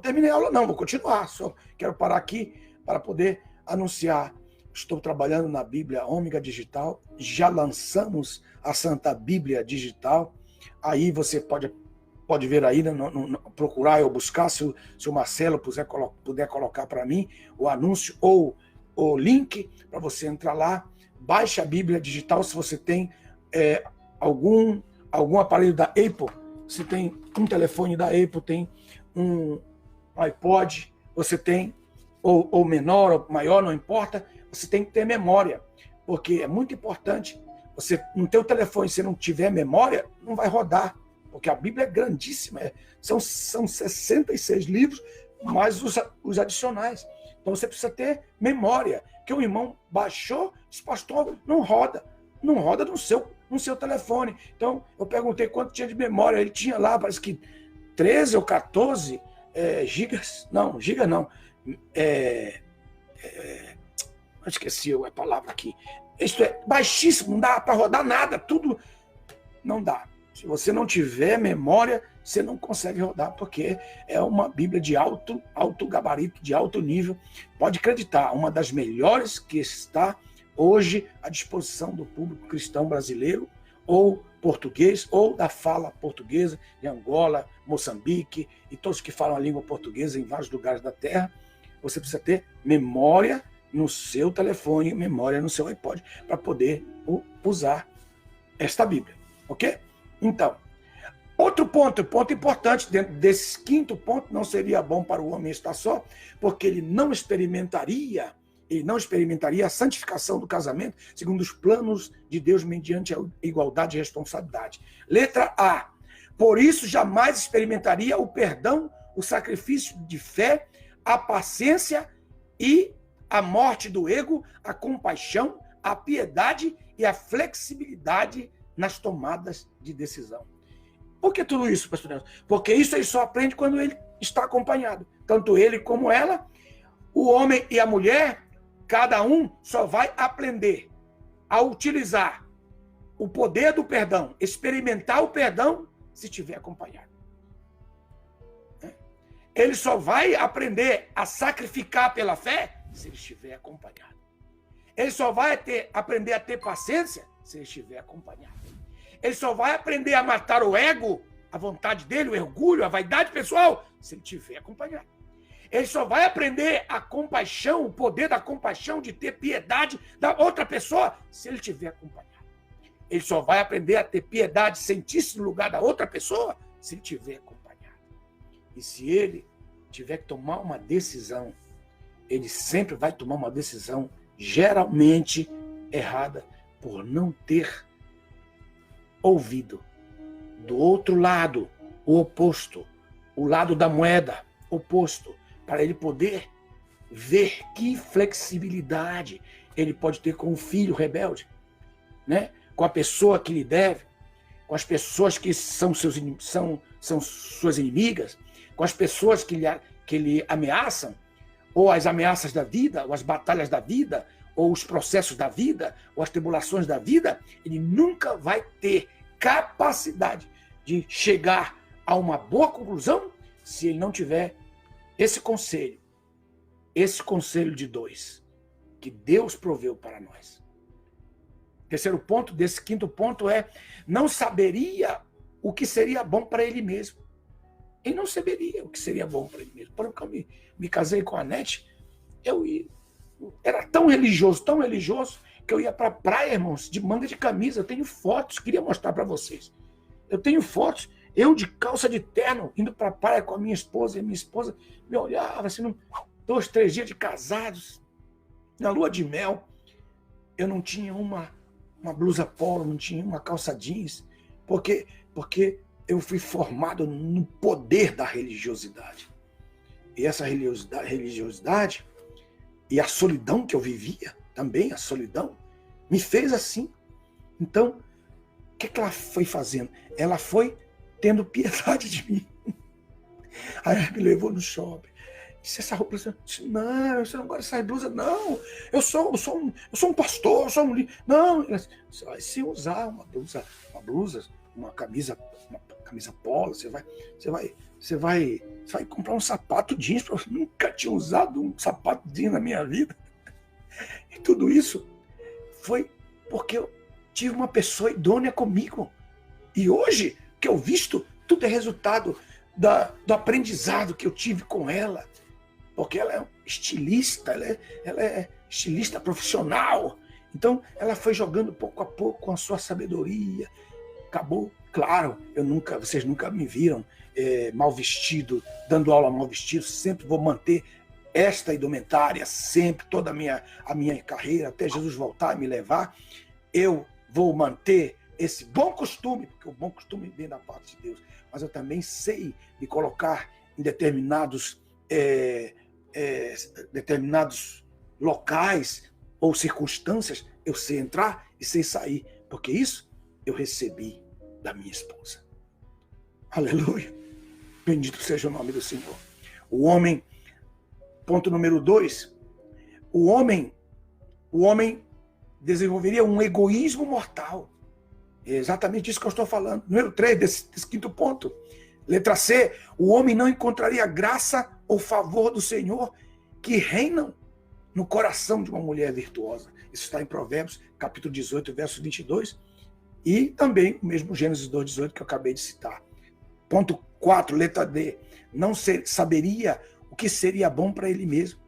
terminei a aula não, vou continuar. Só quero parar aqui para poder anunciar. Estou trabalhando na Bíblia Ômega Digital. Já lançamos a Santa Bíblia Digital. Aí você pode ver aí, procurar ou buscar, se o Marcelo puder colocar para mim o anúncio ou o link para você entrar lá. Baixe a Bíblia Digital se você tem algum aparelho da Apple. Se tem um telefone da Apple, tem um iPod, você tem, ou menor ou maior, não importa, você tem que ter memória, porque é muito importante. Você, no teu telefone, se não tiver memória, não vai rodar, porque a Bíblia é grandíssima, são 66 livros, mais os adicionais. Então você precisa ter memória, que o irmão baixou, disse, pastor, não roda no seu telefone. Então eu perguntei quanto tinha de memória, ele tinha lá, parece que 13 ou 14 gigas, não, esqueci a palavra aqui. Isso é baixíssimo, não dá para rodar nada, tudo não dá. Se você não tiver memória, você não consegue rodar, porque é uma Bíblia de alto gabarito, de alto nível. Pode acreditar, uma das melhores que está hoje à disposição do público cristão brasileiro, ou português, ou da fala portuguesa, de Angola, Moçambique, e todos que falam a língua portuguesa em vários lugares da terra. Você precisa ter memória no seu telefone, memória no seu iPod, para poder usar esta Bíblia, ok? Então, outro ponto importante dentro desse quinto ponto, não seria bom para o homem estar só, porque ele não experimentaria a santificação do casamento segundo os planos de Deus mediante a igualdade e responsabilidade. Letra A. Por isso jamais experimentaria o perdão, o sacrifício de fé, a paciência e a morte do ego, a compaixão, a piedade e a flexibilidade nas tomadas de decisão. Por que tudo isso, pastor Nelson? Porque isso ele só aprende quando ele está acompanhado. Tanto ele como ela, o homem e a mulher, cada um só vai aprender a utilizar o poder do perdão, experimentar o perdão, se estiver acompanhado. Ele só vai aprender a sacrificar pela fé se ele estiver acompanhado. Ele só vai aprender a ter paciência se ele estiver acompanhado. Ele só vai aprender a matar o ego, a vontade dele, o orgulho, a vaidade pessoal, se ele estiver acompanhado. Ele só vai aprender a compaixão, o poder da compaixão, de ter piedade da outra pessoa, se ele estiver acompanhado. Ele só vai aprender a ter piedade, sentir-se no lugar da outra pessoa, se ele estiver acompanhado. E se ele tiver que tomar uma decisão, ele sempre vai tomar uma decisão geralmente errada, por não ter ouvido do outro lado, o oposto, o lado da moeda oposto, para ele poder ver que flexibilidade ele pode ter com o filho rebelde, né? Com a pessoa que lhe deve, com as pessoas que são suas inimigas, com as pessoas que lhe ameaçam, ou as ameaças da vida, ou as batalhas da vida, ou os processos da vida, ou as tribulações da vida. Ele nunca vai ter capacidade de chegar a uma boa conclusão se ele não tiver esse conselho de dois, que Deus proveu para nós. Terceiro ponto desse quinto ponto é: não saberia o que seria bom para ele mesmo. Ele não saberia o que seria bom para ele mesmo. Quando eu me casei com a Anete, eu era tão religioso, que eu ia para a praia, irmãos, de manga de camisa. Eu tenho fotos, queria mostrar para vocês. Eu tenho fotos, eu de calça de terno, indo para a praia com a minha esposa, e minha esposa me olhava assim, 2, 3 dias de casados, na lua de mel. Eu não tinha uma blusa polo, não tinha uma calça jeans, porque eu fui formado no poder da religiosidade. E essa religiosidade e a solidão que eu vivia, também a solidão, me fez assim. Então, o que ela foi fazendo? Ela foi tendo piedade de mim. Aí ela me levou no shopping. Disse, essa roupa, não, você não gosta dessa blusa, não. Eu sou um pastor, eu sou um... Não, você vai se usar uma blusa uma camisa polo, você vai comprar um sapato jeans. Eu nunca tinha usado um sapato jeans na minha vida. E tudo isso foi porque eu tive uma pessoa idônea comigo. E hoje, que eu visto, tudo é resultado do aprendizado que eu tive com ela. Porque ela é estilista, ela é estilista profissional. Então, ela foi jogando pouco a pouco com a sua sabedoria. Acabou, claro, vocês nunca me viram mal vestido, dando aula mal vestido. Sempre vou manter esta indumentária, sempre, toda a minha carreira, até Jesus voltar e me levar. Eu vou manter esse bom costume, porque o bom costume vem da parte de Deus. Mas eu também sei me colocar em determinados locais ou circunstâncias, eu sei entrar e sei sair, porque isso eu recebi da minha esposa. Aleluia. Bendito seja o nome do Senhor. O homem, ponto número 2, o homem desenvolveria um egoísmo mortal. É exatamente isso que eu estou falando. Número 3 desse quinto ponto. Letra C, o homem não encontraria graça ou favor do Senhor que reinam no coração de uma mulher virtuosa. Isso está em Provérbios, capítulo 18, verso 22, e também o mesmo Gênesis 2:18 que eu acabei de citar. Ponto 4, letra D, não saberia o que seria bom para ele mesmo.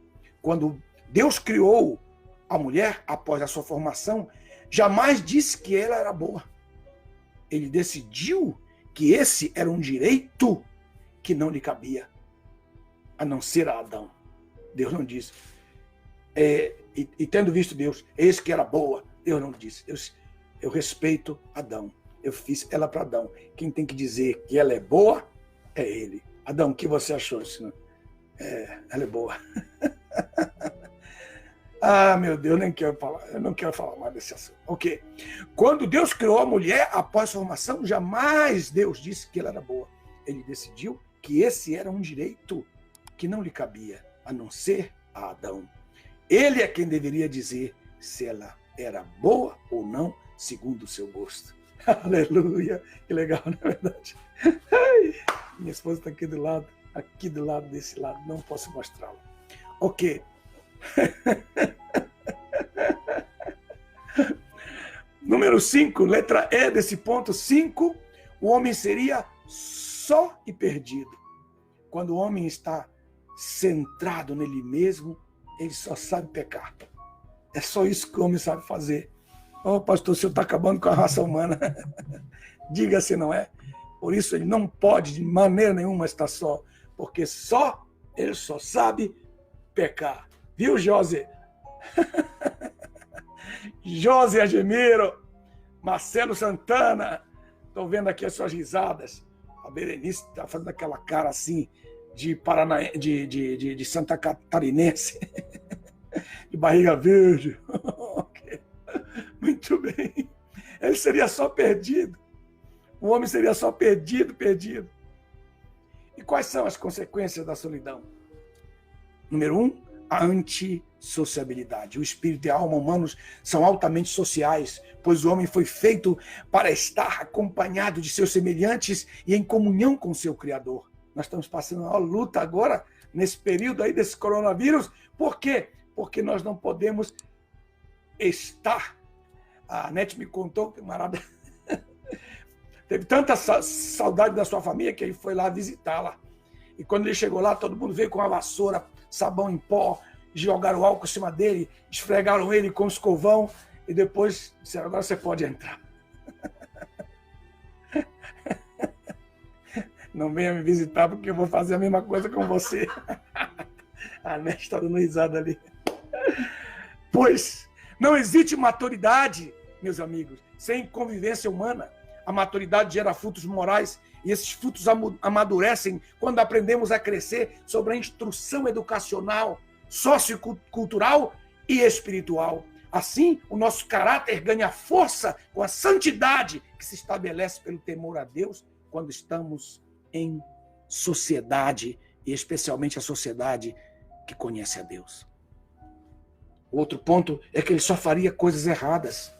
Quando Deus criou a mulher, após a sua formação, jamais disse que ela era boa. Ele decidiu que esse era um direito que não lhe cabia, a não ser a Adão. Deus não disse. E tendo visto Deus, eis que era boa, Deus não disse. Eu respeito Adão. Eu fiz ela para Adão. Quem tem que dizer que ela é boa é ele. Adão, o que você achou? Ela é boa. Ah, meu Deus, eu não quero falar mais desse assunto. Ok. Quando Deus criou a mulher, após a formação, jamais Deus disse que ela era boa. Ele decidiu que esse era um direito que não lhe cabia, a não ser a Adão. Ele é quem deveria dizer se ela era boa ou não, segundo o seu gosto. Aleluia. Que legal, não é verdade? Ai, minha esposa está aqui do lado desse lado, não posso mostrá-la. Ok. Número 5, letra E desse ponto 5, o homem seria só e perdido. Quando o homem está centrado nele mesmo, ele só sabe pecar. É só isso que o homem sabe fazer. Oh, pastor, o senhor está acabando com a raça humana. Diga se não é. Por isso ele não pode de maneira nenhuma estar só, porque ele só sabe pecar. Viu, José? José Agemiro, Marcelo Santana, estou vendo aqui as suas risadas. A Berenice está fazendo aquela cara assim de Santa Catarinense, de barriga verde. Okay. Muito bem. Ele seria só perdido. O homem seria só perdido. E quais são as consequências da solidão? Número 1, a antissociabilidade. O espírito e a alma humanos são altamente sociais, pois o homem foi feito para estar acompanhado de seus semelhantes e em comunhão com seu Criador. Nós estamos passando uma luta agora, nesse período aí desse coronavírus. Por quê? Porque nós não podemos estar. A NET me contou que o camarada teve tanta saudade da sua família que ele foi lá visitá-la. E quando ele chegou lá, todo mundo veio com a vassoura, sabão em pó, jogaram álcool em cima dele, esfregaram ele com escovão e depois disseram, agora você pode entrar. Não venha me visitar porque eu vou fazer a mesma coisa com você. A NET está dando risada ali. Pois não existe maturidade, meus amigos, sem convivência humana. A maturidade gera frutos morais e esses frutos amadurecem quando aprendemos a crescer sobre a instrução educacional, sociocultural e espiritual. Assim, o nosso caráter ganha força com a santidade que se estabelece pelo temor a Deus quando estamos em sociedade, e especialmente a sociedade que conhece a Deus. Outro ponto é que ele só faria coisas erradas.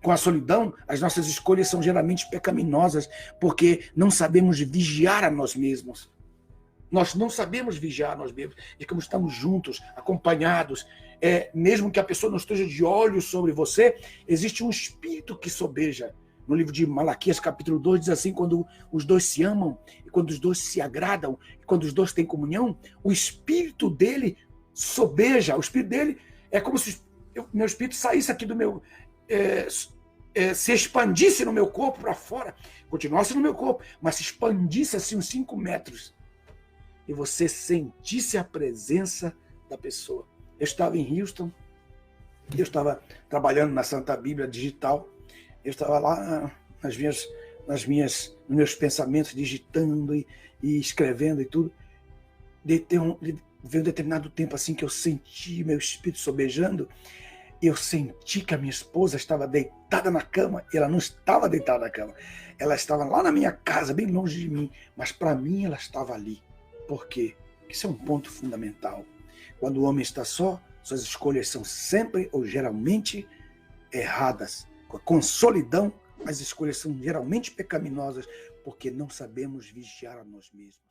Com a solidão, as nossas escolhas são geralmente pecaminosas, porque não sabemos vigiar a nós mesmos. Nós não sabemos vigiar a nós mesmos. E como estamos juntos, acompanhados, mesmo que a pessoa não esteja de olhos sobre você, existe um espírito que sobeja. No livro de Malaquias, capítulo 2, diz assim, quando os dois se amam, e quando os dois se agradam, e quando os dois têm comunhão, o espírito dele sobeja. O espírito dele é como se meu espírito saísse aqui do meu... se expandisse no meu corpo para fora, continuasse no meu corpo, mas se expandisse assim uns 5 metros, e você sentisse a presença da pessoa. Eu estava em Houston, eu estava trabalhando na Santa Bíblia Digital, eu estava lá nos meus pensamentos, digitando e escrevendo e tudo. Veio um determinado tempo assim que eu senti meu espírito sobejando, eu senti que a minha esposa estava deitada na cama, e ela não estava deitada na cama, ela estava lá na minha casa, bem longe de mim, mas para mim ela estava ali. Por quê? Isso é um ponto fundamental. Quando o homem está só, suas escolhas são sempre ou geralmente erradas. Com solidão, as escolhas são geralmente pecaminosas, porque não sabemos vigiar a nós mesmos.